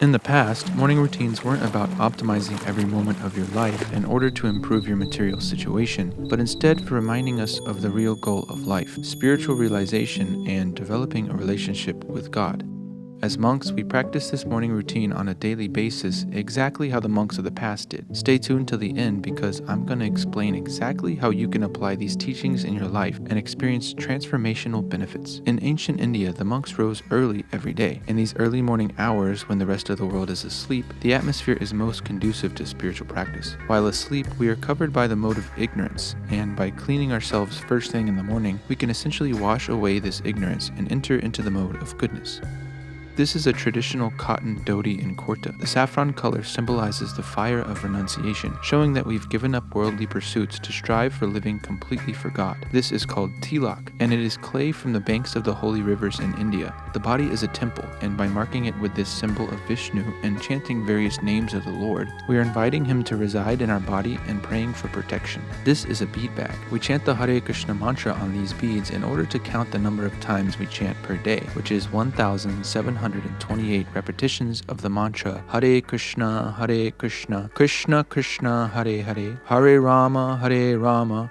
In the past, morning routines weren't about optimizing every moment of your life in order to improve your material situation, but instead for reminding us of the real goal of life, spiritual realization and developing a relationship with God. As monks, we practice this morning routine on a daily basis exactly how the monks of the past did. Stay tuned till the end because I'm going to explain exactly how you can apply these teachings in your life and experience transformational benefits. In ancient India, the monks rose early every day. In these early morning hours, when the rest of the world is asleep, the atmosphere is most conducive to spiritual practice. While asleep, we are covered by the mode of ignorance, and by cleaning ourselves first thing in the morning, we can essentially wash away this ignorance and enter into the mode of goodness. This is a traditional cotton dhoti in kurta. The saffron color symbolizes the fire of renunciation, showing that we've given up worldly pursuits to strive for living completely for God. This is called tilak, and it is clay from the banks of the holy rivers in India. The body is a temple, and by marking it with this symbol of Vishnu and chanting various names of the Lord, we are inviting him to reside in our body and praying for protection. This is a bead bag. We chant the Hare Krishna mantra on these beads in order to count the number of times we chant per day, which is 1,728 repetitions of the mantra Hare Krishna, Krishna Krishna, Hare Hare, Hare Rama,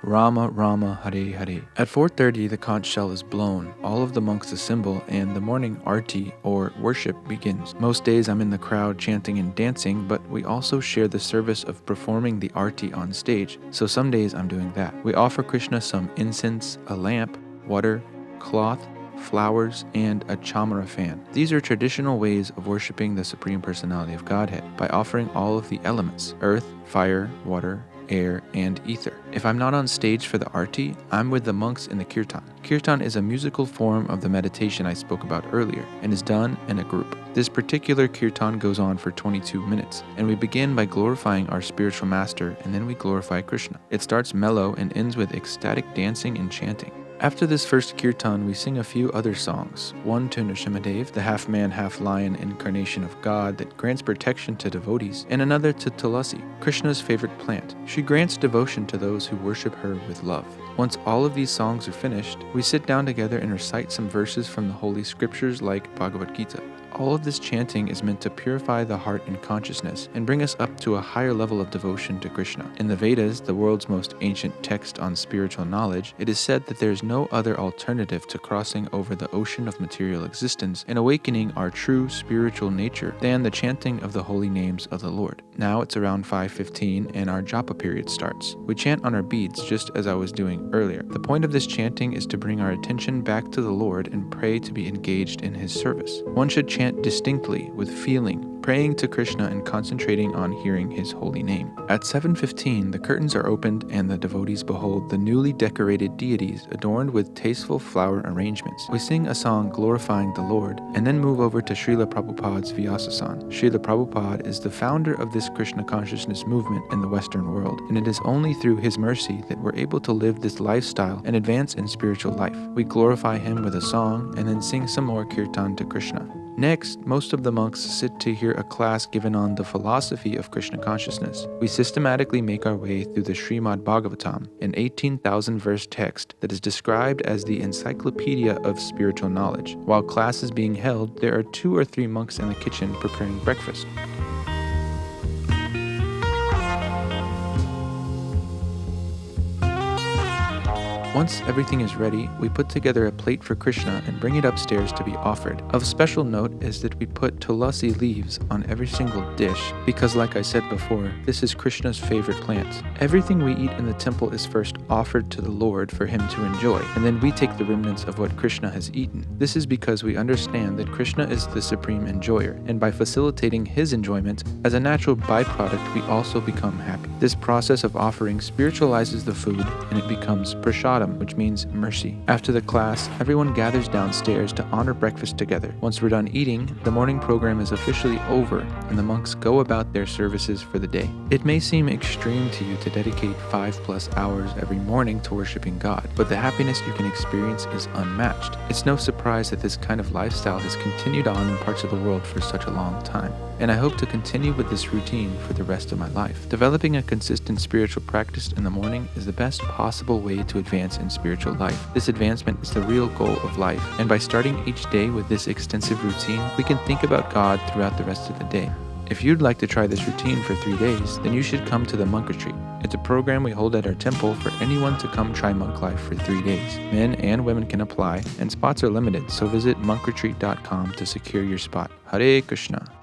Rama Rama, Hare Hare. At 4:30, the conch shell is blown. All of the monks assemble, and the morning arti, or worship, begins. Most days I'm in the crowd chanting and dancing, but we also share the service of performing the arti on stage, so some days I'm doing that. We offer Krishna some incense, a lamp, water, cloth, flowers, and a chamara fan. These are traditional ways of worshiping the Supreme Personality of Godhead by offering all of the elements: earth, fire, water, air, and ether. If I'm not on stage for the arti, I'm with the monks in the kirtan. Kirtan is a musical form of the meditation I spoke about earlier and is done in a group. This particular kirtan goes on for 22 minutes, and we begin by glorifying our spiritual master, and then we glorify Krishna. It starts mellow and ends with ecstatic dancing and chanting. After this first kirtan, we sing a few other songs, one to Nrsimhadev, the half-man, half-lion incarnation of God that grants protection to devotees, and another to Tulasi, Krishna's favorite plant. She grants devotion to those who worship her with love. Once all of these songs are finished, we sit down together and recite some verses from the holy scriptures like Bhagavad Gita. All of this chanting is meant to purify the heart and consciousness and bring us up to a higher level of devotion to Krishna. In the Vedas, the world's most ancient text on spiritual knowledge, it is said that there is no other alternative to crossing over the ocean of material existence and awakening our true spiritual nature than the chanting of the holy names of the Lord. Now it's around 5:15 and our japa period starts. We chant on our beads just as I was doing earlier. The point of this chanting is to bring our attention back to the Lord and pray to be engaged in His service. One should chant distinctly, with feeling, praying to Krishna and concentrating on hearing His holy name. At 7:15, the curtains are opened and the devotees behold the newly decorated deities adorned with tasteful flower arrangements. We sing a song glorifying the Lord and then move over to Srila Prabhupada's Vyasasan. Srila Prabhupada is the founder of this Krishna consciousness movement in the Western world, and it is only through his mercy that we're able to live this lifestyle and advance in spiritual life. We glorify him with a song and then sing some more kirtan to Krishna. Next, most of the monks sit to hear a class given on the philosophy of Krishna consciousness. We systematically make our way through the Srimad Bhagavatam, an 18,000 verse text that is described as the encyclopedia of spiritual knowledge. While class is being held, there are 2 or 3 monks in the kitchen preparing breakfast. Once everything is ready, we put together a plate for Krishna and bring it upstairs to be offered. Of special note is that we put tulasi leaves on every single dish because, like I said before, this is Krishna's favorite plant. Everything we eat in the temple is first offered to the Lord for him to enjoy, and then we take the remnants of what Krishna has eaten. This is because we understand that Krishna is the supreme enjoyer, and by facilitating his enjoyment, as a natural byproduct, we also become happy. This process of offering spiritualizes the food, and it becomes prasadam, which means mercy. After the class, everyone gathers downstairs to honor breakfast together. Once we're done eating, the morning program is officially over, and the monks go about their services for the day. It may seem extreme to you to dedicate 5+ hours every morning to worshiping God, but the happiness you can experience is unmatched. It's no surprise that this kind of lifestyle has continued on in parts of the world for such a long time, and I hope to continue with this routine for the rest of my life. Developing a consistent spiritual practice in the morning is the best possible way to advance advance in spiritual life. This advancement is the real goal of life, and by starting each day with this extensive routine, we can think about God throughout the rest of the day. If you'd like to try this routine for 3 days, then you should come to the Monk Retreat. It's a program we hold at our temple for anyone to come try monk life for 3 days. Men and women can apply, and spots are limited, so visit monkretreat.com to secure your spot. Hare Krishna.